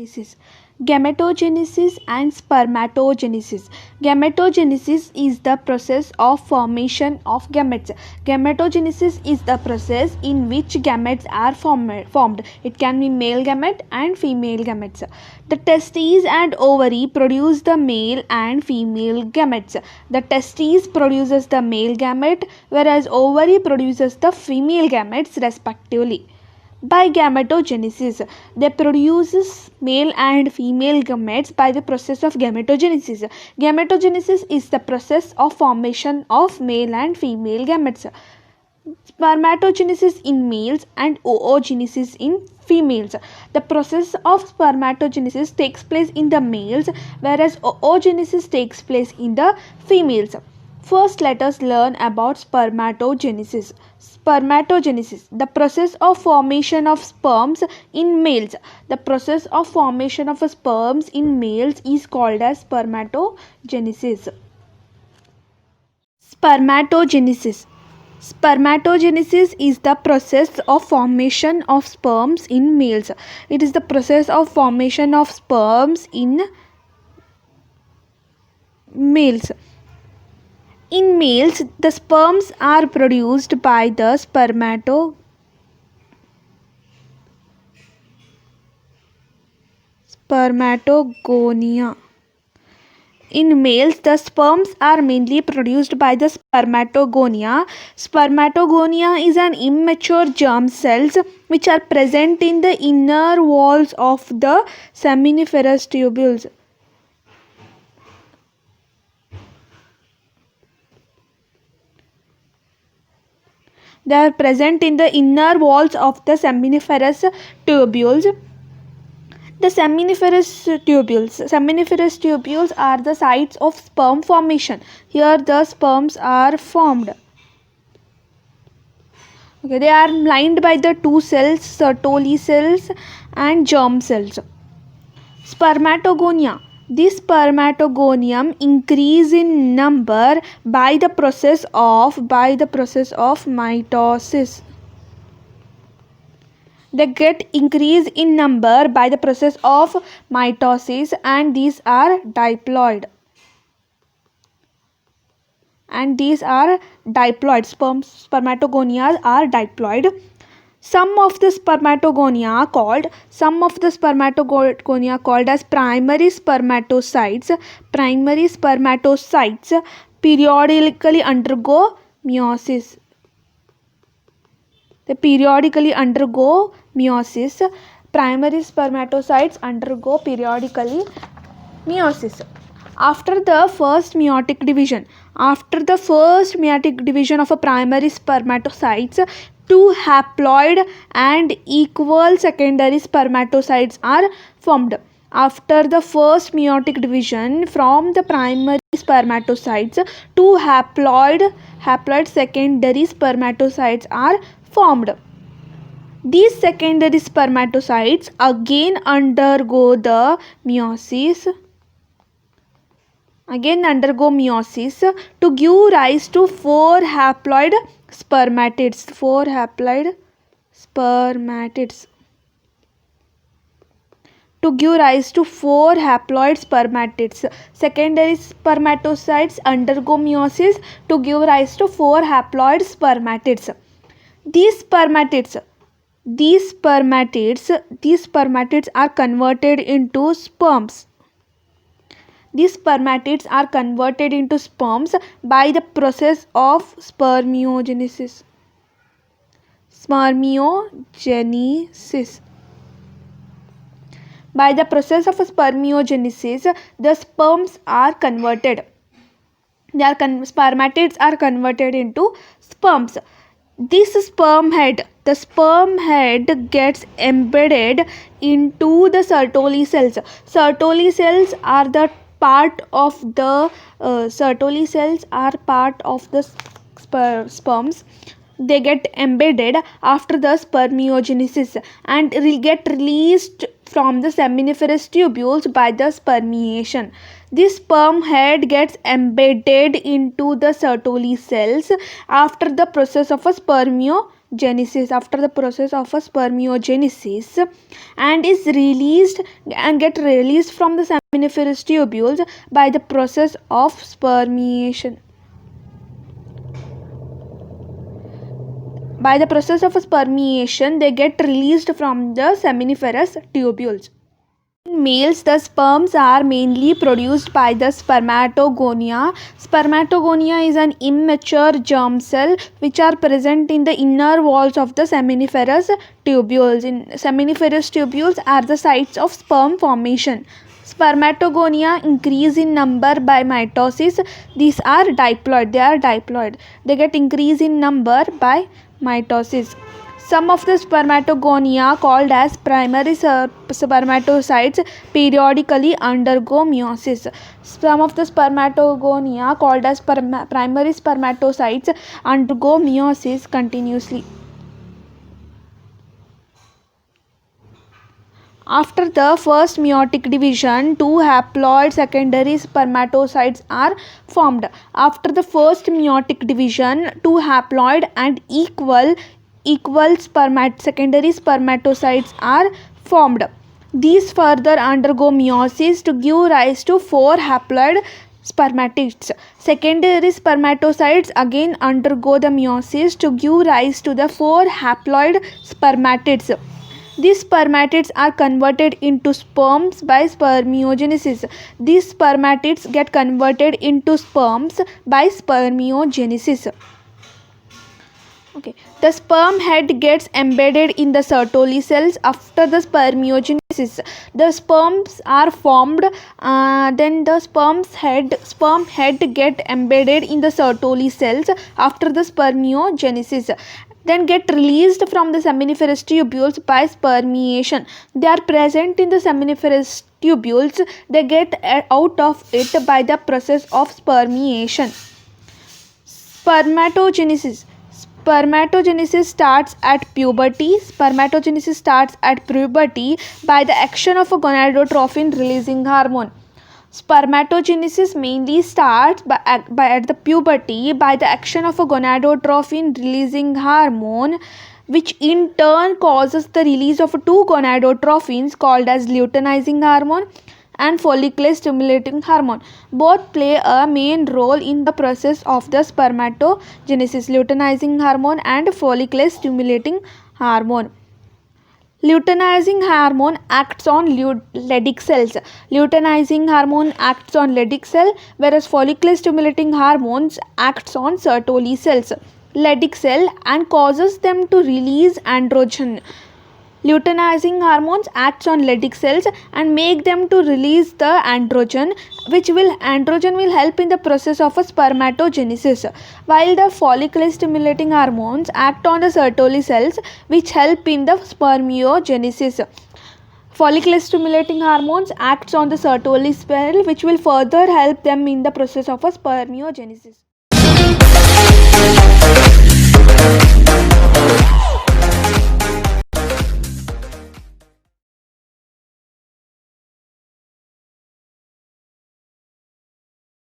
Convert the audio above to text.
Gametogenesis. Gametogenesis and spermatogenesis. Gametogenesis is the process of formation of gametes. Gametogenesis is the process in which gametes are formed. It can be male gamete and female gametes. The testes and ovary produce the male and female gametes. The testes produces the male gamete, whereas ovary produces the female gametes respectively. By gametogenesis, they produces male and female gametes by the process of gametogenesis. Gametogenesis is the process of formation of male and female gametes. Spermatogenesis in males and oogenesis in females. The process of spermatogenesis takes place in the males, whereas oogenesis takes place in the females. First, let us learn about spermatogenesis. Spermatogenesis, the process of formation of sperms in males. The process of formation of sperms in males is called as spermatogenesis. Spermatogenesis. Spermatogenesis is the process of formation of sperms in males. It is the process of formation of sperms in males. In males, the sperms are produced by the spermatogonia. In males, the sperms are mainly produced by the spermatogonia. Spermatogonia is an immature germ cells which are present in the inner walls of the seminiferous tubules. They are present in the inner walls of the seminiferous tubules. The seminiferous tubules are the sites of sperm formation. Here the sperms are formed. Okay, they are lined by the two cells, Sertoli cells and germ cells. Spermatogonia. This spermatogonium increase in number by the process of mitosis. They get increase in number by the process of mitosis, and these are diploid. Spermatogonia are diploid. Some of the spermatogonia called as primary spermatocytes. Primary spermatocytes periodically undergo meiosis. They periodically undergo meiosis. Primary spermatocytes undergo periodically meiosis. After the first meiotic division of a primary spermatocytes, two haploid and equal secondary spermatocytes are formed. After the first meiotic division from the primary spermatocytes, two haploid secondary spermatocytes are formed. These secondary spermatocytes again undergo meiosis to give rise to four haploid spermatids. Secondary spermatocytes undergo meiosis to give rise to four haploid spermatids. These spermatids are converted into sperms. These spermatids are converted into sperms by the process of spermiogenesis. By the process of spermiogenesis, the sperms are converted. Spermatids are converted into sperms. The sperm head gets embedded into the Sertoli cells. Sertoli cells are part of the sperms. They get embedded after the spermiogenesis and get released from the seminiferous tubules by the spermiation. This sperm head gets embedded into the Sertoli cells after the process of a spermiogenesis. spermiogenesis, after the process of a spermiogenesis, and is released and get released from the seminiferous tubules by the process of spermiation. By the process of spermiation, they get released from the seminiferous tubules. In males, the sperms are mainly produced by the spermatogonia. Spermatogonia is an immature germ cell which are present in the inner walls of the seminiferous tubules. In seminiferous tubules are the sites of sperm formation. Spermatogonia increase in number by mitosis. These are diploid. They are diploid. They get increase in number by mitosis. Some of the spermatogonia, called as primary spermatocytes, periodically undergo meiosis. Some of the spermatogonia, called as primary spermatocytes, undergo meiosis continuously. After the first meiotic division, two haploid secondary spermatocytes are formed. After the first meiotic division, two haploid and equal secondary spermatocytes are formed. These further undergo meiosis to give rise to four haploid spermatids. Secondary spermatocytes again undergo the meiosis to give rise to the four haploid spermatids. These spermatids are converted into sperms by spermiogenesis. These spermatids get converted into sperms by spermiogenesis. Okay. The sperm head gets embedded in the Sertoli cells after the spermiogenesis. The sperms are formed, then the sperm head get embedded in the Sertoli cells after the spermiogenesis. Then get released from the seminiferous tubules by spermiation. They are present in the seminiferous tubules. They get out of it by the process of spermiation. Spermatogenesis. Spermatogenesis starts at puberty. Spermatogenesis starts at puberty by the action of a gonadotropin releasing hormone. Spermatogenesis mainly starts at the puberty by the action of a gonadotropin releasing hormone, which in turn causes the release of two gonadotropins called as luteinizing hormone and follicle stimulating hormone. Both play a main role in the process of the spermatogenesis, luteinizing hormone and follicle stimulating hormone. Luteinizing hormone acts on Leydig cells. Luteinizing hormone acts on Leydig cell, whereas follicle stimulating hormones acts on Sertoli cells, Leydig cell, and causes them to release androgen. Luteinizing hormones acts on Leydig cells and make them to release the androgen, androgen will help in the process of a spermatogenesis, while the follicle stimulating hormones act on the Sertoli cells, which help in the spermiogenesis. Follicle stimulating hormones acts on the Sertoli cell, which will further help them in the process of a spermiogenesis.